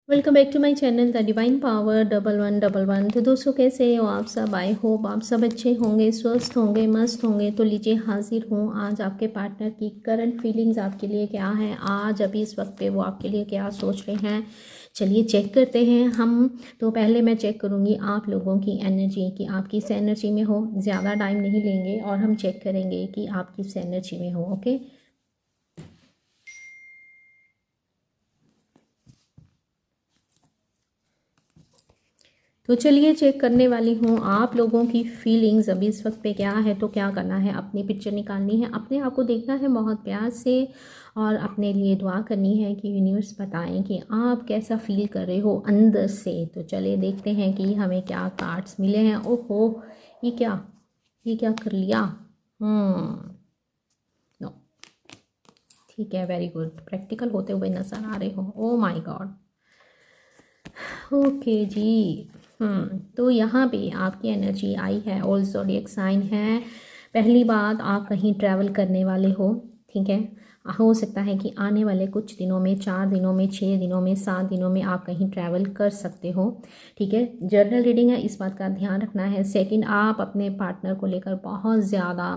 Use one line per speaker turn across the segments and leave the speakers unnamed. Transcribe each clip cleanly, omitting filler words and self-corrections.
Welcome back to my channel the divine power 1111। तो दोस्तों, कैसे हो आप सब? आई होप आप सब अच्छे होंगे, स्वस्थ होंगे, मस्त होंगे। तो लीजिए, हाजिर हूँ आज आपके पार्टनर की करंट फीलिंग्स आपके लिए क्या है, आज अभी इस वक्त पे वो आपके लिए क्या सोच रहे हैं। चलिए चेक करते हैं हम। तो पहले मैं चेक करूँगी आप लोगों की एनर्जी, कि आप किस एनर्जी में हो। ज़्यादा टाइम नहीं लेंगे और हम चेक करेंगे कि आप किस एनर्जी में हो। ओके, तो चलिए चेक करने वाली हूँ आप लोगों की फीलिंग्स अभी इस वक्त पे क्या है। तो क्या करना है, अपनी पिक्चर निकालनी है, अपने आप को देखना है बहुत प्यार से और अपने लिए दुआ करनी है कि यूनिवर्स बताएं कि आप कैसा फील कर रहे हो अंदर से। तो चलिए देखते हैं कि हमें क्या कार्ड्स मिले हैं। ओहो, ये क्या कर लिया। नो, ठीक है, वेरी गुड। प्रैक्टिकल होते हुए नजर आ रहे हो। Oh my God. ओके जी। तो यहाँ पे आपकी एनर्जी आई है, ऑल ज़ोडिएक साइन है। पहली बात, आप कहीं ट्रैवल करने वाले हो। ठीक है, हो सकता है कि आने वाले कुछ दिनों में, 4 दिनों में, 6 दिनों में, 7 दिनों में आप कहीं ट्रैवल कर सकते हो। ठीक है, जर्नल रीडिंग है, इस बात का ध्यान रखना है। सेकंड, आप अपने पार्टनर को लेकर बहुत ज़्यादा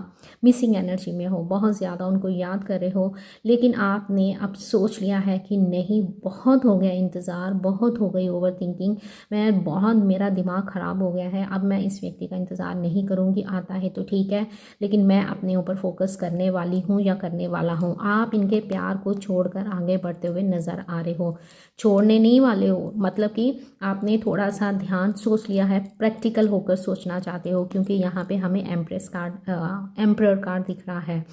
मिसिंग एनर्जी में हो, बहुत ज़्यादा उनको याद कर रहे हो। लेकिन आपने अब सोच लिया है कि नहीं, बहुत हो गया इंतज़ार, बहुत हो गई ओवर थिंकिंग, मैं बहुत, मेरा दिमाग ख़राब हो गया है, अब मैं इस व्यक्ति का इंतज़ार नहीं करूँगी। आता है तो ठीक है, लेकिन मैं अपने ऊपर फोकस करने वाली हूँ या करने वाला हूँ। आप इनके प्यार को छोड़कर आगे बढ़ते हुए नज़र आ रहे हो। छोड़ने नहीं वाले हो, मतलब कि आपने थोड़ा सा ध्यान सोच लिया है, प्रैक्टिकल होकर सोचना चाहते हो, क्योंकि यहाँ पे हमें एम्प्रेस कार्ड, एम्परर कार्ड दिख रहा है।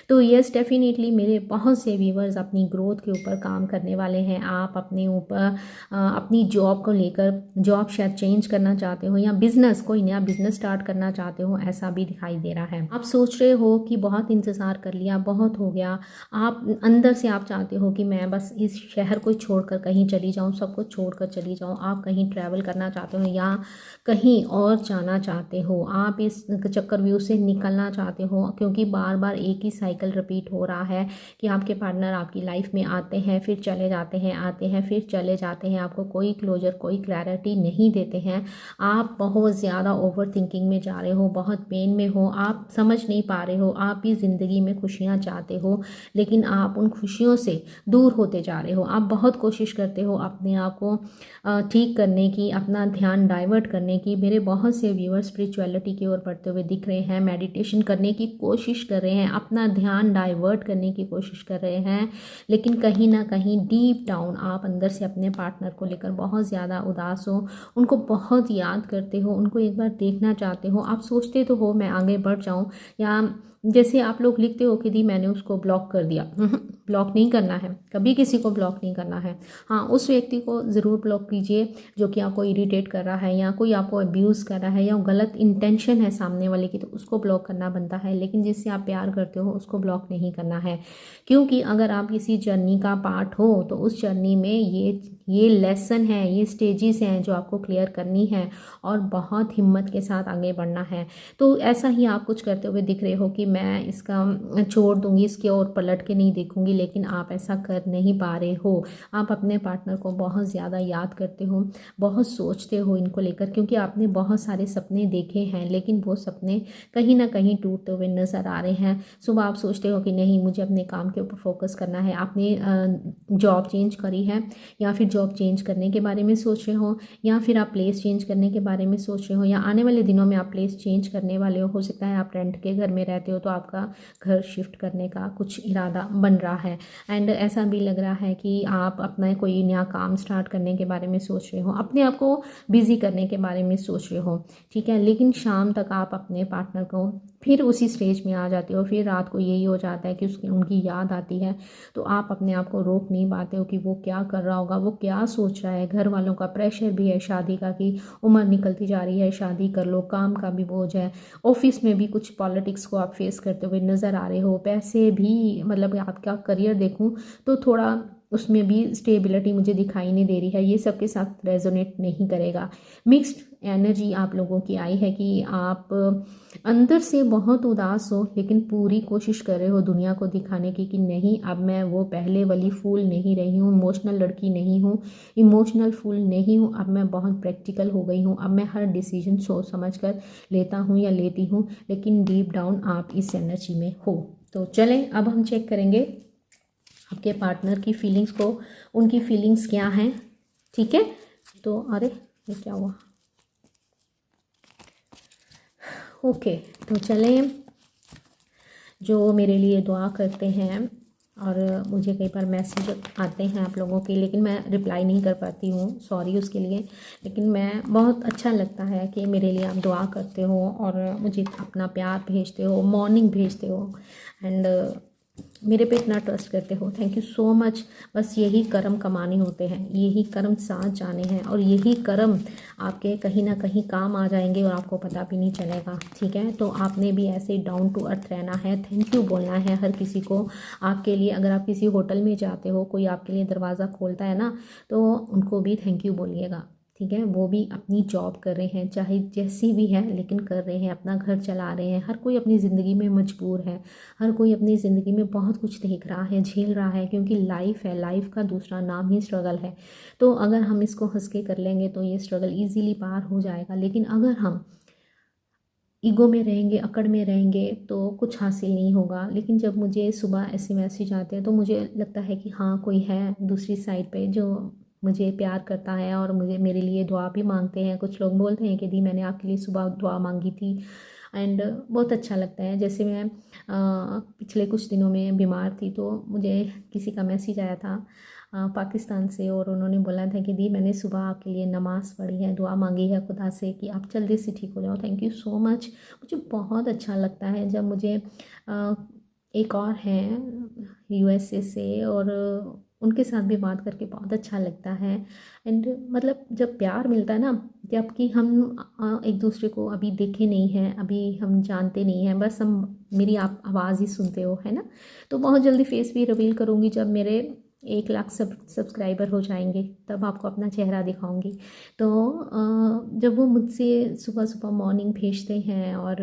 तो यस, डेफिनेटली मेरे बहुत से व्यूवर्स अपनी ग्रोथ के ऊपर काम करने वाले हैं। आप अपने ऊपर अपनी जॉब को लेकर, जॉब शायद चेंज करना चाहते हो या बिजनेस, कोई नया बिजनेस स्टार्ट करना चाहते हो, ऐसा भी दिखाई दे रहा है। आप सोच रहे हो कि बहुत इंतज़ार कर लिया, बहुत हो गया। आप अंदर से आप चाहते हो कि मैं बस इस शहर को छोड़कर कहीं चली जाऊँ, सब कुछ छोड़कर चली जाऊँ। आप कहीं ट्रैवल करना चाहते हो या कहीं और जाना चाहते हो। आप इस चक्रव्यूह से निकलना चाहते हो, क्योंकि बार बार एक ही साइकिल रिपीट हो रहा है कि आपके पार्टनर आपकी लाइफ में आते हैं, फिर चले जाते हैं, आते हैं, फिर चले जाते हैं। आपको कोई क्लोजर, कोई क्लैरिटी नहीं देते हैं। आप बहुत ज़्यादा ओवर थिंकिंग में जा रहे हो, बहुत पेन में हो, आप समझ नहीं पा रहे हो। आप भी ज़िंदगी में खुशियाँ चाहते हो, लेकिन आप उन खुशियों से दूर होते जा रहे हो। आप बहुत कोशिश करते हो अपने आप को ठीक करने की, अपना ध्यान डाइवर्ट करने की। मेरे बहुत से व्यूअर्स स्पिरिचुअलिटी की ओर बढ़ते हुए दिख रहे हैं, मेडिटेशन करने की कोशिश कर रहे हैं, अपना ध्यान डाइवर्ट करने की कोशिश कर रहे हैं, लेकिन कहीं ना कहीं डीप डाउन आप अंदर से अपने पार्टनर को लेकर बहुत ज़्यादा उदास हो, उनको बहुत याद करते हो, उनको एक बार देखना चाहते हो। आप सोचते तो हो मैं आगे बढ़ जाऊँ, या जैसे आप लोग लिखते हो कि दी मैंने उसको ब्लॉक कर दिया। ब्लॉक नहीं करना है, कभी किसी को ब्लॉक नहीं करना है। हाँ, उस व्यक्ति को ज़रूर ब्लॉक कीजिए जो कि आपको इरिटेट कर रहा है, या कोई आपको अब्यूज़ कर रहा है, या गलत इंटेंशन है सामने वाले की, तो उसको ब्लॉक करना बनता है। लेकिन जिससे आप प्यार करते हो उसको ब्लॉक नहीं करना है, क्योंकि अगर आप किसी जर्नी का पार्ट हो तो उस जर्नी में ये लेसन है, ये स्टेजेस हैं जो आपको क्लियर करनी है और बहुत हिम्मत के साथ आगे बढ़ना है। तो ऐसा ही आप कुछ करते हुए दिख रहे हो कि मैं इसका छोड़ दूंगी, इसके और पलट के नहीं देखूंगी, लेकिन आप ऐसा कर नहीं पा रहे हो। आप अपने पार्टनर को बहुत ज़्यादा याद करते हो, बहुत सोचते हो इनको लेकर, क्योंकि आपने बहुत सारे सपने देखे हैं, लेकिन वो सपने कहीं ना कहीं टूटते हुए नज़र आ रहे हैं। सुबह आप सोचते हो कि नहीं, मुझे अपने काम के ऊपर फोकस करना है। आपने जॉब चेंज करी है, या फिर जॉब चेंज करने के बारे में सोच रहे हो, या फिर आप प्लेस चेंज करने के बारे में सोच रहे हो, या आने वाले दिनों में आप प्लेस चेंज करने वाले हो सकता है आप रेंट के घर में रहते हो तो आपका घर शिफ्ट करने का कुछ इरादा बन रहा है। एंड ऐसा भी लग रहा है कि आप अपना कोई नया काम स्टार्ट करने के बारे में सोच रहे हो, अपने आप को बिजी करने के बारे में सोच रहे हो। ठीक है, लेकिन शाम तक आप अपने पार्टनर को फिर उसी स्टेज में आ जाते हो, फिर रात को यही हो जाता है कि उसकी उनकी याद आती है, तो आप अपने आप को रोक नहीं पाते हो कि वो क्या कर रहा होगा, वो क्या सोच रहा है। घर वालों का प्रेशर भी है शादी का, कि उम्र निकलती जा रही है, शादी कर लो, काम का भी बोझ है, ऑफिस में भी कुछ पॉलिटिक्स को आप फेस करते हुए नज़र आ रहे हो, पैसे भी, मतलब आपका करियर देखूं तो थोड़ा उसमें भी स्टेबिलिटी मुझे दिखाई नहीं दे रही है, ये सबके साथ रेजोनेट नहीं करेगा। मिक्स्ड एनर्जी आप लोगों की आई है कि आप अंदर से बहुत उदास हो, लेकिन पूरी कोशिश कर रहे हो दुनिया को दिखाने की कि नहीं, अब मैं वो पहले वाली फूल नहीं रही हूँ, इमोशनल लड़की नहीं हूँ, इमोशनल फूल नहीं हूँ, अब मैं बहुत प्रैक्टिकल हो गई हूँ, अब मैं हर डिसीजन सोच समझ कर लेता हूँ या लेती हूँ। लेकिन डीप डाउन आप इस एनर्जी में हो। तो चलें अब हम चेक करेंगे आपके पार्टनर की फीलिंग्स को, उनकी फीलिंग्स क्या हैं। ठीक है, तो अरे ये क्या हुआ। ओके, तो चलें, जो मेरे लिए दुआ करते हैं और मुझे कई बार मैसेज आते हैं आप लोगों के, लेकिन मैं रिप्लाई नहीं कर पाती हूँ, सॉरी उसके लिए। लेकिन मैं बहुत अच्छा लगता है कि मेरे लिए आप दुआ करते हो और मुझे अपना प्यार भेजते हो, मॉर्निंग भेजते हो एंड मेरे पे इतना ट्रस्ट करते हो। Thank you so much. बस यही कर्म कमाने होते हैं, यही कर्म साथ जाने हैं और यही कर्म आपके कहीं ना कहीं काम आ जाएंगे और आपको पता भी नहीं चलेगा। ठीक है, तो आपने भी ऐसे डाउन टू अर्थ रहना है, थैंक यू बोलना है हर किसी को। आपके लिए अगर आप किसी होटल में जाते हो, कोई आपके लिए दरवाज़ा खोलता है ना, तो उनको भी थैंक यू बोलिएगा। ठीक है, वो भी अपनी जॉब कर रहे हैं, चाहे जैसी भी है, लेकिन कर रहे हैं, अपना घर चला रहे हैं। हर कोई अपनी ज़िंदगी में मजबूर है, हर कोई अपनी ज़िंदगी में बहुत कुछ देख रहा है, झेल रहा है, क्योंकि लाइफ है, लाइफ का दूसरा नाम ही स्ट्रगल है। तो अगर हम इसको हंस के कर लेंगे तो ये स्ट्रगल ईजीली पार हो जाएगा। लेकिन अगर हम ईगो में रहेंगे, अकड़ में रहेंगे, तो कुछ हासिल नहीं होगा। लेकिन जब मुझे सुबह ऐसे मैसेज आते हैं तो मुझे लगता है कि हाँ, कोई है दूसरी साइड पे जो मुझे प्यार करता है और मुझे मेरे लिए दुआ भी मांगते हैं। कुछ लोग बोलते हैं कि दी मैंने आपके लिए सुबह दुआ मांगी थी एंड बहुत अच्छा लगता है। जैसे मैं पिछले कुछ दिनों में बीमार थी, तो मुझे किसी का मैसेज आया था पाकिस्तान से, और उन्होंने बोला था कि दी मैंने सुबह आपके लिए नमाज़ पढ़ी है, दुआ मांगी है खुदा से कि आप जल्दी से ठीक हो जाओ। Thank you so much. मुझे बहुत अच्छा लगता है जब मुझे एक और हैं यूएसए से, और उनके साथ भी बात करके बहुत अच्छा लगता है। एंड मतलब जब प्यार मिलता है ना, जबकि हम एक दूसरे को अभी देखे नहीं हैं, अभी हम जानते नहीं हैं, बस हम मेरी आप आवाज़ ही सुनते हो, है ना। तो बहुत जल्दी फेस भी रिवील करूँगी, जब मेरे 1 लाख सब्सक्राइबर हो जाएंगे तब आपको अपना चेहरा दिखाऊंगी। तो जब वो मुझसे सुबह सुबह मॉर्निंग भेजते हैं और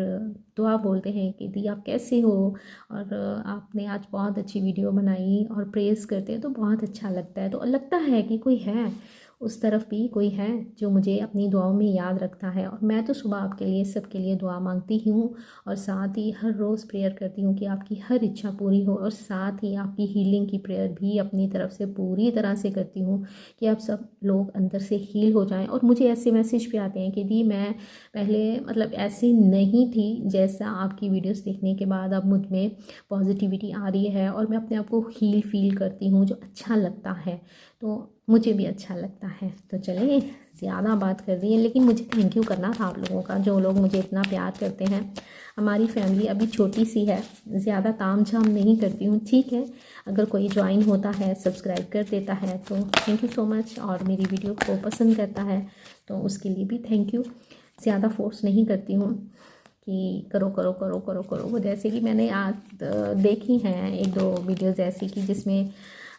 दुआ बोलते हैं कि दी आप कैसे हो, और आपने आज बहुत अच्छी वीडियो बनाई, और प्रेज़ करते हैं, तो बहुत अच्छा लगता है। तो लगता है कि कोई है, उस तरफ भी कोई है जो मुझे अपनी दुआओं में याद रखता है। और मैं तो सुबह आपके लिए, सबके लिए दुआ मांगती हूँ, और साथ ही हर रोज़ प्रेयर करती हूँ कि आपकी हर इच्छा पूरी हो, और साथ ही आपकी हीलिंग की प्रेयर भी अपनी तरफ से पूरी तरह से करती हूँ कि आप सब लोग अंदर से हील हो जाएं। और मुझे ऐसे मैसेज भी आते हैं कि दी मैं पहले मतलब ऐसी नहीं थी, जैसा आपकी वीडियोस देखने के बाद अब मुझ में पॉजिटिविटी आ रही है और मैं अपने आप को हील फील करती हूँ, जो अच्छा लगता है। तो मुझे भी अच्छा लगता है। तो चलिए, ज़्यादा बात कर दी है, लेकिन मुझे थैंक यू करना था आप लोगों का, जो लोग मुझे इतना प्यार करते हैं। हमारी फैमिली अभी छोटी सी है, ज़्यादा ताम झाम नहीं करती हूँ। ठीक है, अगर कोई ज्वाइन होता है, सब्सक्राइब कर देता है, तो थैंक यू सो मच, और मेरी वीडियो को पसंद करता है तो उसके लिए भी थैंक यू। ज़्यादा फोर्स नहीं करती हूँ कि करो करो करो करो करो। वो जैसे कि मैंने आज देखी हैं 1-2 वीडियोज़ ऐसी कि जिसमें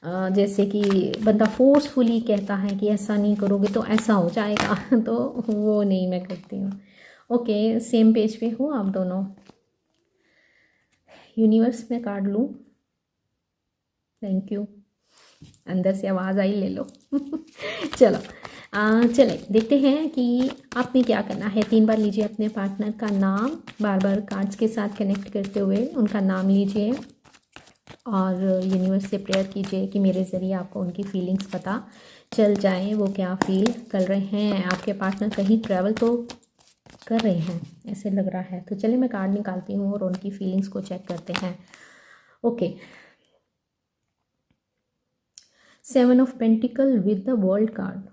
जैसे कि बंदा फोर्सफुली कहता है कि ऐसा नहीं करोगे तो ऐसा हो जाएगा तो वो नहीं मैं करती हूँ। ओके, सेम पेज पे हो आप दोनों। यूनिवर्स में कार्ड लूँ, थैंक यू, अंदर से आवाज़ आई, ले लो चलो चले देखते हैं कि आपने क्या करना है। 3 बार लीजिए अपने पार्टनर का नाम, बार बार कार्ड्स के साथ कनेक्ट करते हुए उनका नाम लीजिए, और यूनिवर्स से प्रेयर कीजिए कि मेरे ज़रिए आपको उनकी फीलिंग्स पता चल जाए, वो क्या फील कर रहे हैं। आपके पार्टनर कहीं ट्रैवल तो कर रहे हैं, ऐसे लग रहा है। तो चलिए मैं कार्ड निकालती हूँ और उनकी फीलिंग्स को चेक करते हैं। Okay, 7 of pentacle with the world card.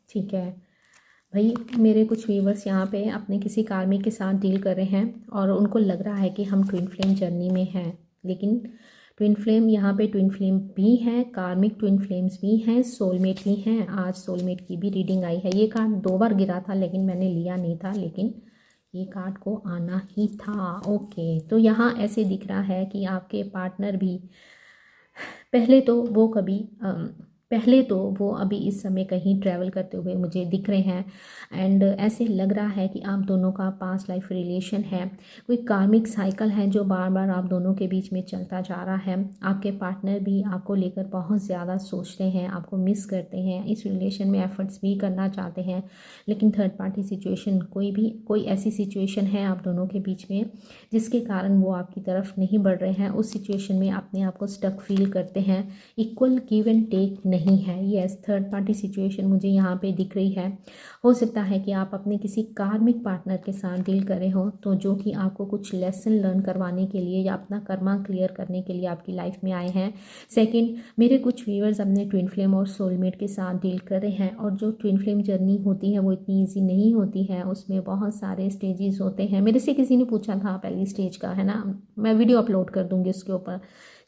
ठीक है भाई, मेरे कुछ व्यूवर्स यहाँ पे अपने किसी कार्मिक के साथ डील कर रहे हैं और उनको लग रहा है कि हम ट्विन फ्लेम जर्नी में हैं, लेकिन ट्विन फ्लेम यहाँ पे ट्विन फ्लेम भी हैं, कार्मिक ट्विन फ्लेम्स भी हैं, सोलमेट भी हैं। आज सोलमेट की भी रीडिंग आई है। ये कार्ड 2 बार गिरा था लेकिन मैंने लिया नहीं था, लेकिन ये कार्ड को आना ही था। ओके, तो यहाँ ऐसे दिख रहा है कि आपके पार्टनर भी पहले तो वो अभी इस समय कहीं ट्रैवल करते हुए मुझे दिख रहे हैं। एंड ऐसे लग रहा है कि आप दोनों का पास्ट लाइफ रिलेशन है, कोई कार्मिक साइकिल है जो बार बार आप दोनों के बीच में चलता जा रहा है। आपके पार्टनर भी आपको लेकर बहुत ज़्यादा सोचते हैं, आपको मिस करते हैं, इस रिलेशन में एफर्ट्स भी करना चाहते हैं, लेकिन थर्ड पार्टी सिचुएशन, कोई ऐसी सिचुएशन है आप दोनों के बीच में जिसके कारण वो आपकी तरफ नहीं बढ़ रहे हैं। उस सिचुएशन में अपने आप को स्टक फील करते हैं, इक्वल गिव एंड टेक नहीं है। यस, थर्ड पार्टी सिचुएशन मुझे यहाँ पे दिख रही है। हो सकता है कि आप अपने किसी कार्मिक पार्टनर के साथ डील कर रहे हो, तो जो कि आपको कुछ लेसन लर्न करवाने के लिए या अपना कर्मा क्लियर करने के लिए आपकी लाइफ में आए हैं। सेकंड, मेरे कुछ व्यूअर्स अपने ट्विन फ्लेम और सोलमेट के साथ डील कर रहे हैं, और जो ट्विन फ्लेम जर्नी होती है वो इतनी ईजी नहीं होती है, उसमें बहुत सारे स्टेजेस होते हैं। मेरे से किसी ने पूछा था पहली स्टेज का, है ना, मैं वीडियो अपलोड कर दूँगी उसके ऊपर,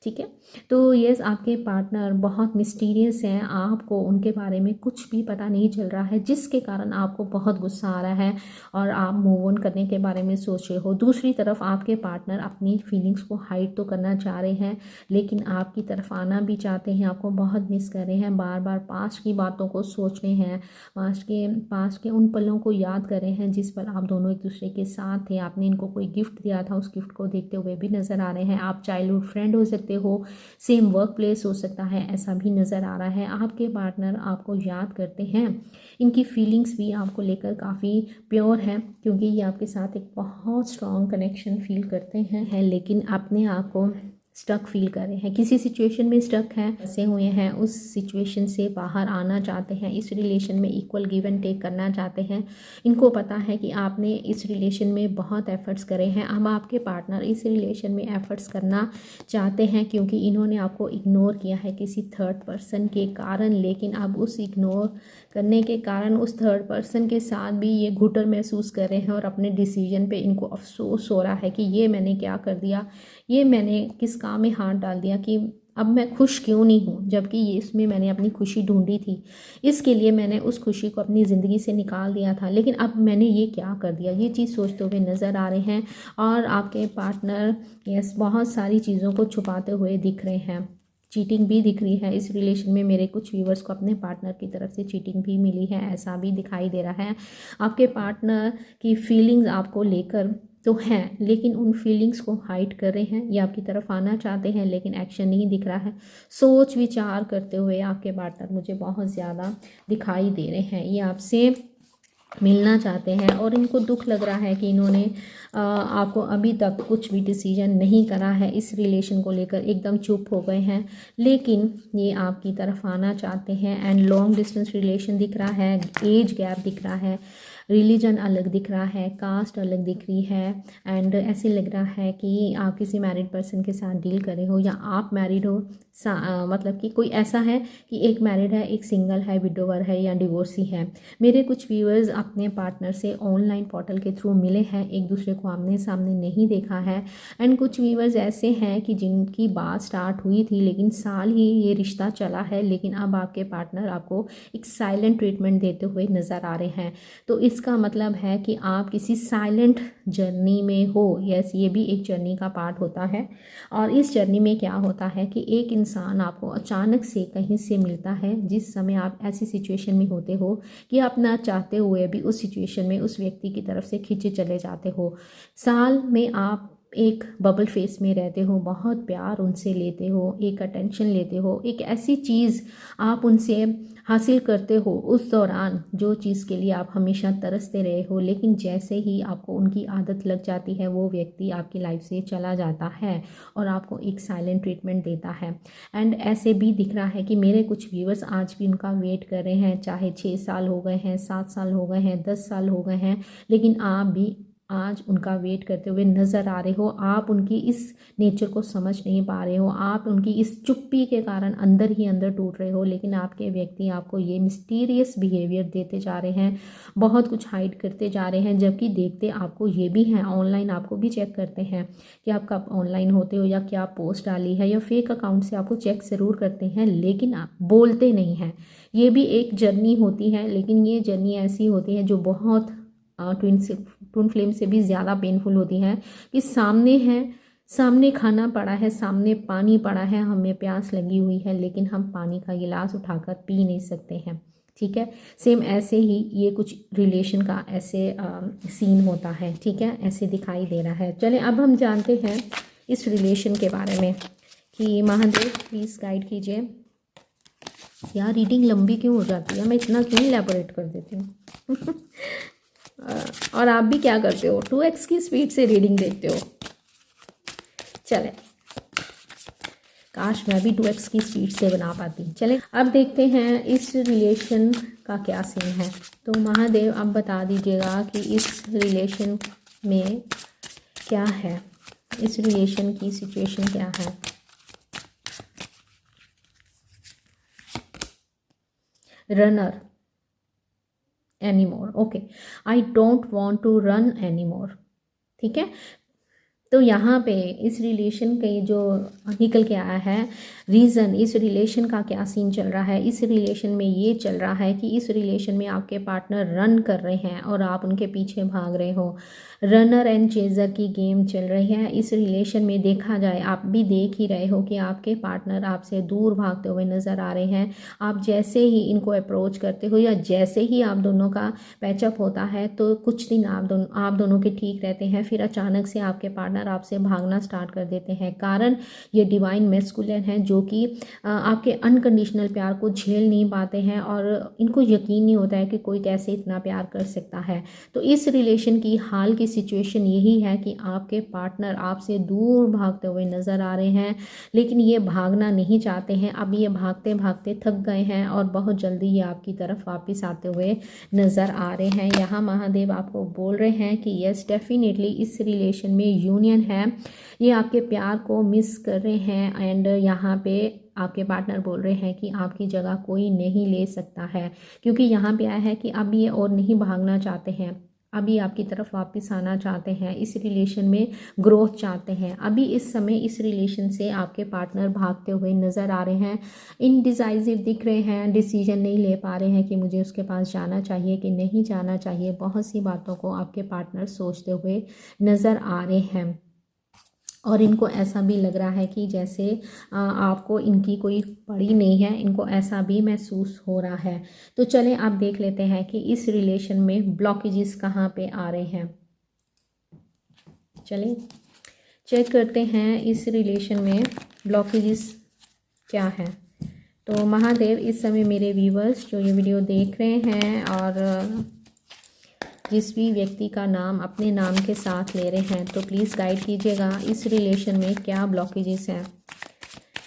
ठीक है। तो यस, आपके पार्टनर बहुत मिस्टीरियस हैं, आपको उनके बारे में कुछ भी पता नहीं चल रहा है, जिसके कारण आपको बहुत गुस्सा आ रहा है और आप मूव ऑन करने के बारे में सोच रहे हो। दूसरी तरफ आपके पार्टनर अपनी फीलिंग्स को हाइड तो करना चाह रहे हैं, लेकिन आपकी तरफ आना भी चाहते हैं, आपको बहुत मिस कर रहे हैं, बार बार पास्ट की बातों को सोच रहे हैं, पास्ट के उन पलों को याद कर रहे हैं जिस पर आप दोनों एक दूसरे के साथ थे। आपने इनको कोई गिफ्ट दिया था, उस गिफ्ट को देखते हुए भी नज़र आ रहे हैं। आप चाइल्डहुड फ्रेंड हो सकते हो, सेम वर्क प्लेस हो सकता है, ऐसा भी नज़र आ रहा है। आपके पार्टनर आपको याद करते हैं, इनकी फीलिंग्स भी आपको लेकर काफ़ी प्योर है, क्योंकि ये आपके साथ एक बहुत स्ट्रॉन्ग कनेक्शन फील करते हैं, लेकिन अपने आप को स्टक फील कर रहे हैं, किसी सिचुएशन में स्टक हैं, फंसे हुए हैं, उस सिचुएशन से बाहर आना चाहते हैं, इस रिलेशन में इक्वल गिव एंड टेक करना चाहते हैं। इनको पता है कि आपने इस रिलेशन में बहुत एफर्ट्स करे हैं, अब आपके पार्टनर इस रिलेशन में एफर्ट्स करना चाहते हैं, क्योंकि इन्होंने आपको इग्नोर किया है किसी थर्ड पर्सन के कारण। लेकिन अब उस इग्नोर करने के कारण उस थर्ड पर्सन के साथ भी ये घुटन महसूस कर रहे हैं, और अपने डिसीजन पे इनको अफसोस हो रहा है कि ये मैंने क्या कर दिया, ये मैंने किस काम में हाथ डाल दिया कि अब मैं खुश क्यों नहीं हूँ, जबकि ये इसमें मैंने अपनी खुशी ढूंढी थी, इसके लिए मैंने उस खुशी को अपनी ज़िंदगी से निकाल दिया था, लेकिन अब मैंने ये क्या कर दिया, ये चीज़ सोचते हुए नज़र आ रहे हैं। और आपके पार्टनर यस बहुत सारी चीज़ों को छुपाते हुए दिख रहे हैं, चीटिंग भी दिख रही है इस रिलेशन में। मेरे कुछ व्यूवर्स को अपने पार्टनर की तरफ से चीटिंग भी मिली है, ऐसा भी दिखाई दे रहा है। आपके पार्टनर की फीलिंग्स आपको लेकर तो हैं, लेकिन उन फीलिंग्स को हाइड कर रहे हैं, ये आपकी तरफ आना चाहते हैं, लेकिन एक्शन नहीं दिख रहा है। सोच विचार करते हुए आपके पार्टनर मुझे बहुत ज़्यादा दिखाई दे रहे हैं, ये आपसे मिलना चाहते हैं, और इनको दुख लग रहा है कि इन्होंने आपको अभी तक कुछ भी डिसीजन नहीं करा है इस रिलेशन को लेकर, एकदम चुप हो गए हैं, लेकिन ये आपकी तरफ आना चाहते हैं। एंड लॉन्ग डिस्टेंस रिलेशन दिख रहा है, एज गैप दिख रहा है, रिलीजन अलग दिख रहा है, कास्ट अलग दिख रही है, एंड ऐसे लग रहा है कि आप किसी मैरिड पर्सन के साथ डील कर रहे हो, या आप मैरिड हो, मतलब कि कोई ऐसा है कि एक मैरिड है, एक सिंगल है, विडोवर है, या डिवोर्सी है। मेरे कुछ व्यूअर्स अपने पार्टनर से ऑनलाइन पोर्टल के थ्रू मिले हैं, एक दूसरे को आमने सामने नहीं देखा है। एंड कुछ व्यूअर्स ऐसे हैं कि जिनकी बात स्टार्ट हुई थी, लेकिन साल ही ये रिश्ता चला है, लेकिन अब आपके पार्टनर आपको एक साइलेंट ट्रीटमेंट देते हुए नज़र आ रहे हैं। तो इसका मतलब है कि आप किसी साइलेंट जर्नी में हो। यस, ये भी एक जर्नी का पार्ट होता है, और इस जर्नी में क्या होता है कि एक इंसान आपको अचानक से कहीं से मिलता है, जिस समय आप ऐसी सिचुएशन में होते हो कि आप ना चाहते हुए भी उस सिचुएशन में उस व्यक्ति की तरफ से खींचे चले जाते हो। साल में आप एक बबल फेस में रहते हो, बहुत प्यार उनसे लेते हो, एक अटेंशन लेते हो, एक ऐसी चीज़ आप उनसे हासिल करते हो उस दौरान जो चीज़ के लिए आप हमेशा तरसते रहे हो, लेकिन जैसे ही आपको उनकी आदत लग जाती है, वो व्यक्ति आपकी लाइफ से चला जाता है और आपको एक साइलेंट ट्रीटमेंट देता है। एंड ऐसे भी दिख रहा है कि मेरे कुछ व्यूअर्स आज भी उनका वेट कर रहे हैं, चाहे 6 साल हो गए हैं, 7 साल हो गए हैं, 10 साल हो गए हैं, लेकिन आप भी आज उनका वेट करते हुए नज़र आ रहे हो। आप उनकी इस नेचर को समझ नहीं पा रहे हो, आप उनकी इस चुप्पी के कारण अंदर ही अंदर टूट रहे हो, लेकिन आपके व्यक्ति आपको ये मिस्टीरियस बिहेवियर देते जा रहे हैं, बहुत कुछ हाइड करते जा रहे हैं, जबकि देखते आपको ये भी हैं। ऑनलाइन आपको भी चेक करते हैं कि आप कब ऑनलाइन होते हो, या क्या पोस्ट डाली है, या फेक अकाउंट से आपको चेक ज़रूर करते हैं, लेकिन आप बोलते नहीं हैं। ये भी एक जर्नी होती है, लेकिन ये जर्नी ऐसी होती है जो बहुत ट्विन फ्लेम से भी ज़्यादा पेनफुल होती है, कि सामने है, सामने खाना पड़ा है, सामने पानी पड़ा है, हमें प्यास लगी हुई है, लेकिन हम पानी का गिलास उठाकर पी नहीं सकते हैं। ठीक है, सेम ऐसे ही ये कुछ रिलेशन का ऐसे सीन होता है। ठीक है, ऐसे दिखाई दे रहा है। चलें अब हम जानते हैं इस रिलेशन के बारे में कि महादेव प्लीज़ गाइड कीजिए। यार रीडिंग लंबी क्यों हो जाती है, मैं इतना क्यों इलेबोरेट कर देती हूँ। और आप भी क्या करते हो, 2x की स्पीड से रीडिंग देखते हो। चले, काश मैं भी 2x की स्पीड से बना पाती। चले अब देखते हैं इस रिलेशन का क्या सीन है। तो महादेव आप बता दीजिएगा कि इस रिलेशन में क्या है, इस रिलेशन की सिचुएशन क्या है। Runner anymore, okay, I don't want to run anymore. ठीक है, तो यहाँ पे इस रिलेशन के जो निकल के आया है रीज़न, इस रिलेशन का क्या सीन चल रहा है। इस रिलेशन में ये चल रहा है कि इस रिलेशन में आपके पार्टनर रन कर रहे हैं और आप उनके पीछे भाग रहे हो। रनर एंड चेज़र की गेम चल रही है इस रिलेशन में। देखा जाए, आप भी देख ही रहे हो कि आपके पार्टनर आपसे दूर भागते हुए नज़र आ रहे हैं। आप जैसे ही इनको अप्रोच करते हो या जैसे ही आप दोनों का पैचअप होता है तो कुछ दिन आप दोनों के ठीक रहते हैं, फिर अचानक से आपके पार्टनर आपसे भागना स्टार्ट कर देते हैं। कारण ये डिवाइन मैस्कुलिन है जो कि आपके अनकंडीशनल प्यार को झेल नहीं पाते हैं और इनको यकीन नहीं होता है कि कोई कैसे इतना प्यार कर सकता है। तो इस रिलेशन की हाल की सिचुएशन यही है कि आपके पार्टनर आपसे दूर भागते हुए नज़र आ रहे हैं, लेकिन ये भागना नहीं चाहते हैं। अब ये भागते भागते थक गए हैं और बहुत जल्दी ये आपकी तरफ वापस आते हुए नज़र आ रहे हैं। यहाँ महादेव आपको बोल रहे हैं कि यस डेफिनेटली इस रिलेशन में यूनियन है, ये आपके प्यार को मिस कर रहे हैं। एंड यहाँ पे आपके पार्टनर बोल रहे हैं कि आपकी जगह कोई नहीं ले सकता है, क्योंकि यहाँ पे आया है कि अब ये और नहीं भागना चाहते हैं, अभी आपकी तरफ वापस आना चाहते हैं, इस रिलेशन में ग्रोथ चाहते हैं। अभी इस समय इस रिलेशन से आपके पार्टनर भागते हुए नज़र आ रहे हैं, इनडिसाइसिव दिख रहे हैं, डिसीजन नहीं ले पा रहे हैं कि मुझे उसके पास जाना चाहिए कि नहीं जाना चाहिए। बहुत सी बातों को आपके पार्टनर सोचते हुए नज़र आ रहे हैं और इनको ऐसा भी लग रहा है कि जैसे आपको इनकी कोई पड़ी नहीं है, इनको ऐसा भी महसूस हो रहा है। तो चलें आप देख लेते हैं कि इस रिलेशन में ब्लॉकेजेस कहाँ पे आ रहे हैं। चलें चेक करते हैं इस रिलेशन में ब्लॉकेजेस क्या है। तो महादेव इस समय मेरे व्यूवर्स जो ये वीडियो देख रहे हैं और जिस भी व्यक्ति का नाम अपने नाम के साथ ले रहे हैं, तो प्लीज़ गाइड कीजिएगा इस रिलेशन में क्या ब्लॉकेजेस हैं।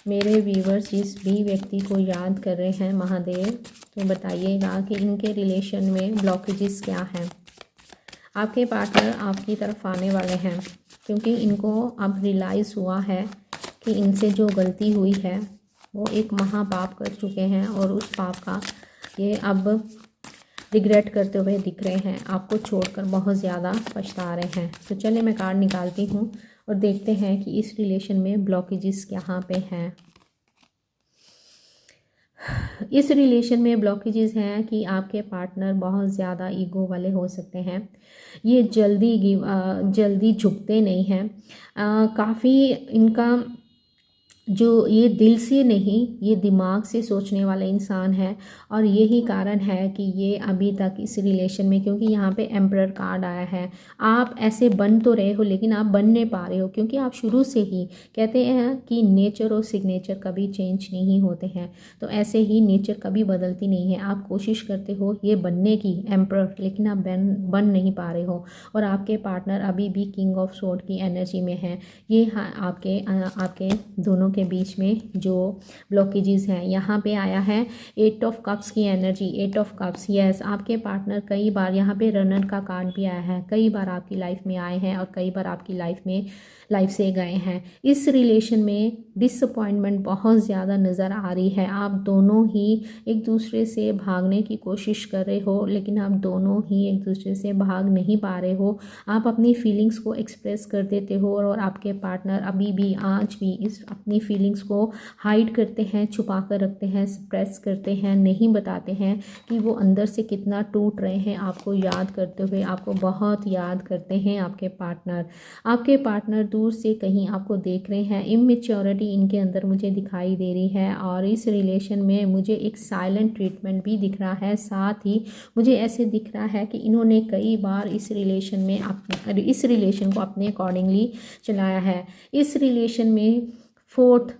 मेरे व्यूवर्स जिस भी व्यक्ति को याद कर रहे हैं महादेव, तो बताइएगा कि इनके रिलेशन में ब्लॉकेजेस क्या हैं। आपके पार्टनर आपकी तरफ आने वाले हैं क्योंकि इनको अब रियलाइज़ हुआ है कि इनसे जो गलती हुई है वो एक महापाप कर चुके हैं और उस पाप का ये अब रिग्रेट करते हुए दिख रहे हैं, आपको छोड़कर बहुत ज़्यादा पछता रहे हैं। तो चलिए मैं कार्ड निकालती हूँ और देखते हैं कि इस रिलेशन में ब्लॉकेजेस कहाँ पे हैं। इस रिलेशन में ब्लॉकेजेस हैं कि आपके पार्टनर बहुत ज़्यादा ईगो वाले हो सकते हैं, ये जल्दी झुकते नहीं हैं, काफ़ी इनका जो ये दिल से नहीं ये दिमाग से सोचने वाला इंसान है और यही कारण है कि ये अभी तक इस रिलेशन में, क्योंकि यहाँ पे एम्परर कार्ड आया है, आप ऐसे बन तो रहे हो लेकिन आप बन नहीं पा रहे हो क्योंकि आप शुरू से ही कहते हैं कि नेचर और सिग्नेचर कभी चेंज नहीं होते हैं। तो ऐसे ही नेचर कभी बदलती नहीं है, आप कोशिश करते हो ये बनने की एम्परर, लेकिन आप बन नहीं पा रहे हो और आपके पार्टनर अभी भी किंग ऑफ स्वॉर्ड की एनर्जी में है। ये आपके दोनों के बीच में जो ब्लॉकेजेस हैं, यहाँ पे आया है 8 ऑफ कप्स की एनर्जी। 8 ऑफ कप्स, यस आपके पार्टनर कई बार, यहाँ पे रनर का कार्ड भी आया है, कई बार आपकी लाइफ में आए हैं और कई बार आपकी लाइफ से गए हैं। इस रिलेशन में डिसअपॉइंटमेंट बहुत ज़्यादा नज़र आ रही है, आप दोनों ही एक दूसरे से भागने की कोशिश कर रहे हो लेकिन आप दोनों ही एक दूसरे से भाग नहीं पा रहे हो। आप अपनी फीलिंग्स को एक्सप्रेस कर देते हो और आपके पार्टनर अभी भी आज भी इस अपनी फीलिंग्स को हाइड करते हैं, छुपा कर रखते हैं, सप्रेस करते हैं, नहीं बताते हैं कि वो अंदर से कितना टूट रहे हैं। आपको याद करते हुए, आपको बहुत याद करते हैं आपके पार्टनर दूर से कहीं आपको देख रहे हैं। इमेच्योरिटी इनके अंदर मुझे दिखाई दे रही है और इस रिलेशन में मुझे एक साइलेंट ट्रीटमेंट भी दिख रहा है। साथ ही मुझे ऐसे दिख रहा है कि इन्होंने कई बार इस रिलेशन को अपने अकॉर्डिंगली चलाया है। इस रिलेशन में फोर्थ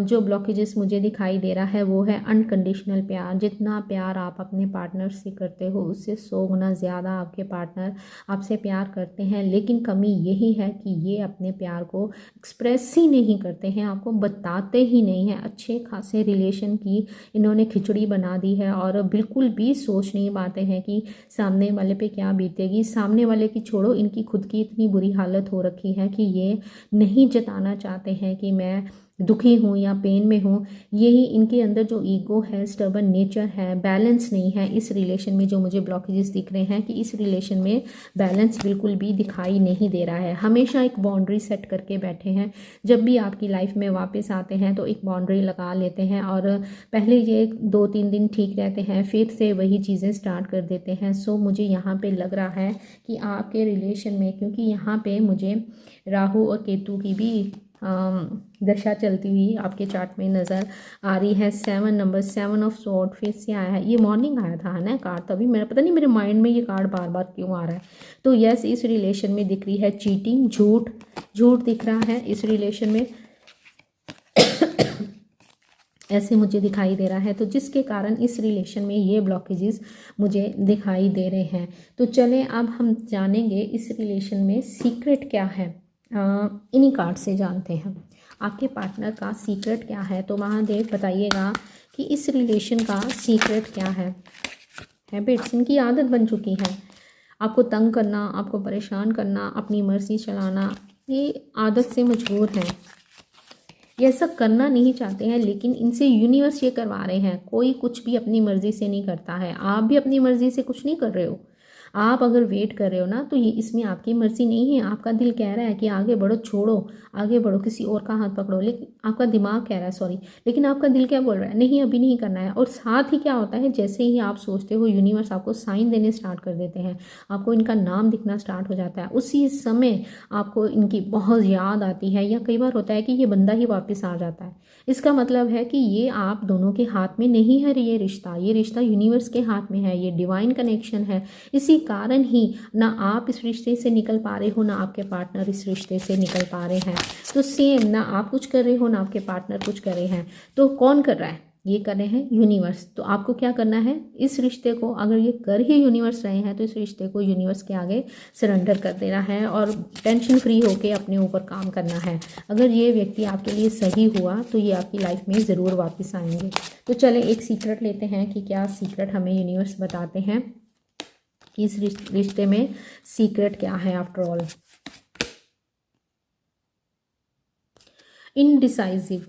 जो ब्लॉकेजेस मुझे दिखाई दे रहा है वो है अनकंडीशनल प्यार। जितना प्यार आप अपने पार्टनर से करते हो उससे 100 गुना ज़्यादा आपके पार्टनर आपसे प्यार करते हैं, लेकिन कमी यही है कि ये अपने प्यार को एक्सप्रेस ही नहीं करते हैं, आपको बताते ही नहीं हैं। अच्छे खासे रिलेशन की इन्होंने खिचड़ी बना दी है और बिल्कुल भी सोच नहीं पाते हैं कि सामने वाले पे क्या बीतेगी। सामने वाले की छोड़ो, इनकी खुद की इतनी बुरी हालत हो रखी है कि ये नहीं जताना चाहते हैं कि मैं दुखी हूँ या पेन में हूँ। यही इनके अंदर जो ईगो है, स्टबर्न नेचर है, बैलेंस नहीं है इस रिलेशन में। जो मुझे ब्लॉकेजेस दिख रहे हैं कि इस रिलेशन में बैलेंस बिल्कुल भी दिखाई नहीं दे रहा है। हमेशा एक बाउंड्री सेट करके बैठे हैं। जब भी आपकी लाइफ में वापस आते हैं तो एक बाउंड्री लगा लेते हैं और पहले ये 2-3 दिन ठीक रहते हैं, फिर से वही चीज़ें स्टार्ट कर देते हैं। सो मुझे यहाँ पे लग रहा है कि आपके रिलेशन में, क्योंकि यहाँ पे मुझे राहु और केतु की भी दशा चलती हुई आपके चार्ट में नज़र आ रही है। 7 ऑफ स्वॉर्ड फिर से आया है। ये मॉर्निंग आया था ना कार्ड, तभी मेरा पता नहीं मेरे माइंड में ये कार्ड बार बार क्यों आ रहा है। तो यस, इस रिलेशन में दिख रही है चीटिंग, झूठ दिख रहा है इस रिलेशन में ऐसे मुझे दिखाई दे रहा है, तो जिसके कारण इस रिलेशन में ये ब्लॉकेजेस मुझे दिखाई दे रहे हैं। तो चलें अब हम जानेंगे इस रिलेशन में सीक्रेट क्या है। इन्हीं कार्ड से जानते हैं आपके पार्टनर का सीक्रेट क्या है। तो महादेव बताइएगा कि इस रिलेशन का सीक्रेट क्या है। हैबिट्स इनकी आदत बन चुकी है, आपको तंग करना, आपको परेशान करना, अपनी मर्जी चलाना, ये आदत से मजबूर हैं। ये सब करना नहीं चाहते हैं, लेकिन इनसे यूनिवर्स ये करवा रहे हैं। कोई कुछ भी अपनी मर्जी से नहीं करता है, आप भी अपनी मर्जी से कुछ नहीं कर रहे हो। आप अगर वेट कर रहे हो ना, तो ये इसमें आपकी मर्जी नहीं है। आपका दिल कह रहा है कि आगे बढ़ो, छोड़ो आगे बढ़ो, किसी और का हाथ पकड़ो, लेकिन आपका दिमाग कह रहा है सॉरी, लेकिन आपका दिल क्या बोल रहा है, नहीं अभी नहीं करना है। और साथ ही क्या होता है, जैसे ही आप सोचते हो यूनिवर्स आपको साइन देने स्टार्ट कर देते हैं, आपको इनका नाम दिखना स्टार्ट हो जाता है। उसी समय आपको इनकी बहुत याद आती है, या कई बार होता है कि ये बंदा ही वापस आ जाता है। इसका मतलब है कि ये आप दोनों के हाथ में नहीं है ये रिश्ता यूनिवर्स के हाथ में है, ये डिवाइन कनेक्शन है। इसी कारण ही ना आप इस रिश्ते से निकल पा रहे हो, ना आपके पार्टनर इस रिश्ते से निकल पा रहे हैं। तो सेम, ना आप कुछ कर रहे हो ना आपके पार्टनर कुछ कर रहे हैं। तो कौन कर रहा है, ये कर रहे हैं यूनिवर्स। तो आपको क्या करना है, इस रिश्ते को, अगर ये कर ही यूनिवर्स रहे हैं तो इस रिश्ते को यूनिवर्स के आगे सरेंडर कर देना है और टेंशन फ्री होके अपने ऊपर काम करना है। अगर ये व्यक्ति आपके लिए सही हुआ तो ये आपकी लाइफ में ज़रूर वापस आएंगे। तो चले एक सीक्रेट लेते हैं कि क्या सीक्रेट हमें यूनिवर्स बताते हैं कि इस रिश्ते में सीक्रेट क्या है। आफ्टर ऑल इनडिसाइसिव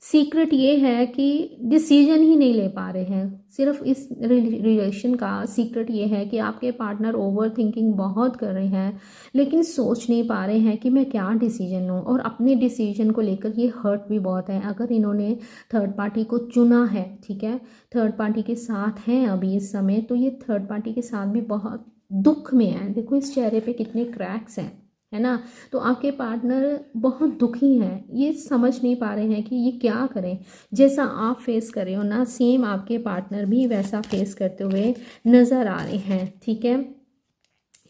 सीक्रेट ये है कि डिसीजन ही नहीं ले पा रहे हैं। सिर्फ इस रिलेशन का सीक्रेट ये है कि आपके पार्टनर ओवर थिंकिंग बहुत कर रहे हैं, लेकिन सोच नहीं पा रहे हैं कि मैं क्या डिसीजन लूँ। और अपने डिसीजन को लेकर ये हर्ट भी बहुत है। अगर इन्होंने थर्ड पार्टी को चुना है, ठीक है, थर्ड पार्टी के साथ हैं अभी इस समय, तो ये थर्ड पार्टी के साथ भी बहुत दुख में है। देखो इस चेहरे पे कितने क्रैक्स हैं, है ना। तो आपके पार्टनर बहुत दुखी हैं, ये समझ नहीं पा रहे हैं कि ये क्या करें। जैसा आप फेस कर रहे हो ना, सेम आपके पार्टनर भी वैसा फेस करते हुए नज़र आ रहे हैं, ठीक है।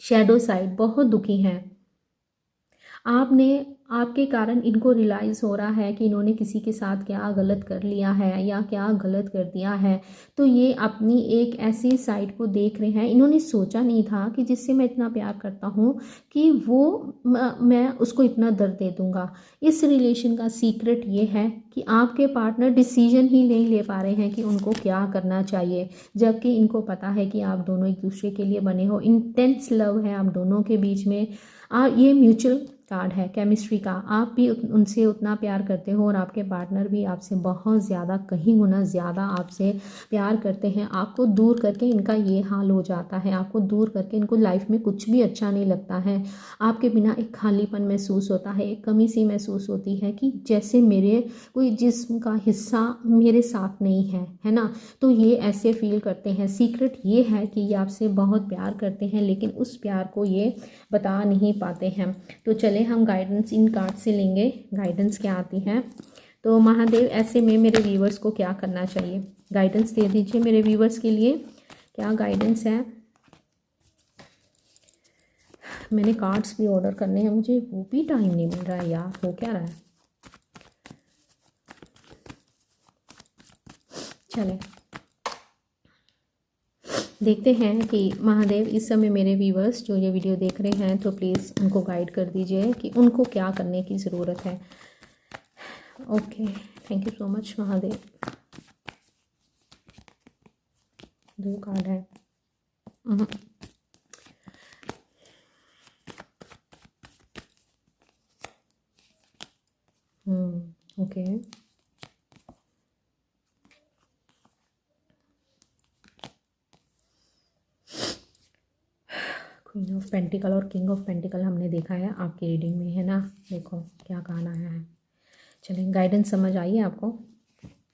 शैडो साइड बहुत दुखी हैं। आपके कारण इनको रियलाइज़ हो रहा है कि इन्होंने किसी के साथ क्या गलत कर लिया है या क्या गलत कर दिया है। तो ये अपनी एक ऐसी साइड को देख रहे हैं। इन्होंने सोचा नहीं था कि जिससे मैं इतना प्यार करता हूँ कि वो मैं उसको इतना दर्द दे दूँगा। इस रिलेशन का सीक्रेट ये है कि आपके पार्टनर डिसीजन ही नहीं ले पा रहे हैं कि उनको क्या करना चाहिए, जबकि इनको पता है कि आप दोनों एक दूसरे के लिए बने हो। इंटेंस लव है आप दोनों के बीच में। ये म्यूचुअल कार्ड है केमिस्ट्री का। आप भी उनसे उतना प्यार करते हो और आपके पार्टनर भी आपसे बहुत ज़्यादा, कहीं गुना ज़्यादा आपसे प्यार करते हैं। आपको दूर करके इनका ये हाल हो जाता है, आपको दूर करके इनको लाइफ में कुछ भी अच्छा नहीं लगता है। आपके बिना एक खालीपन महसूस होता है, एक कमी सी महसूस होती है कि जैसे मेरे कोई जिस्म का हिस्सा मेरे साथ नहीं है, है ना। तो ये ऐसे फील करते हैं। सीक्रेट ये है कि ये आपसे बहुत प्यार करते हैं, लेकिन उस प्यार को ये बता नहीं पाते हैं। तो चले हम गाइडेंस इन कार्ड से लेंगे, गाइडेंस क्या आती है। तो महादेव ऐसे में मेरे व्यूवर्स को क्या करना चाहिए, गाइडेंस दे दीजिए मेरे व्यूवर्स के लिए, क्या गाइडेंस है। मैंने कार्ड्स भी ऑर्डर करने हैं, मुझे वो भी टाइम नहीं मिल रहा है यार, हो क्या रहा है। चले देखते हैं कि महादेव इस समय मेरे व्यूवर्स जो ये वीडियो देख रहे हैं, तो प्लीज़ उनको गाइड कर दीजिए कि उनको क्या करने की ज़रूरत है। Okay, thank you so much Mahadev. 2 card है। ओके, क्वीन ऑफ पेंटिकल और किंग ऑफ पेंटिकल हमने देखा है आपकी रीडिंग में, है ना। देखो क्या कहना आया है। चलिए गाइडेंस समझ आई है आपको,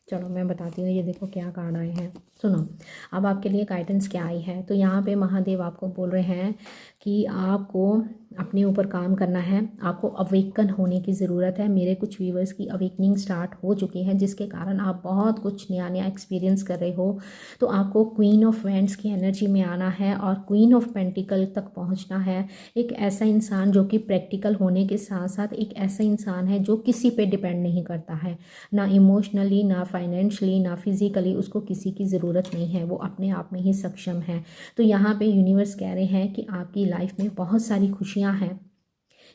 चलो मैं बताती हूँ। ये देखो क्या कार्ड आए हैं, सुनो। अब आपके लिए गाइडेंस क्या आई है। तो यहाँ पे महादेव आपको बोल रहे हैं कि आपको अपने ऊपर काम करना है, आपको अवेकन होने की ज़रूरत है। मेरे कुछ व्यूवर्स की अवेकनिंग स्टार्ट हो चुकी है, जिसके कारण आप बहुत कुछ नया नया एक्सपीरियंस कर रहे हो। तो आपको क्वीन ऑफ वैंड्स की एनर्जी में आना है और क्वीन ऑफ पेंटिकल तक पहुँचना है। एक ऐसा इंसान जो कि प्रैक्टिकल होने के साथ साथ एक ऐसा इंसान है जो किसी पे डिपेंड नहीं करता है, ना इमोशनली, ना फाइनेंशियली, ना फिजिकली, उसको किसी की ज़रूरत नहीं है, वो अपने आप में ही सक्षम है। तो यहाँ पे यूनिवर्स कह रहे हैं कि आपकी लाइफ में बहुत सारी खुशियाँ हैं।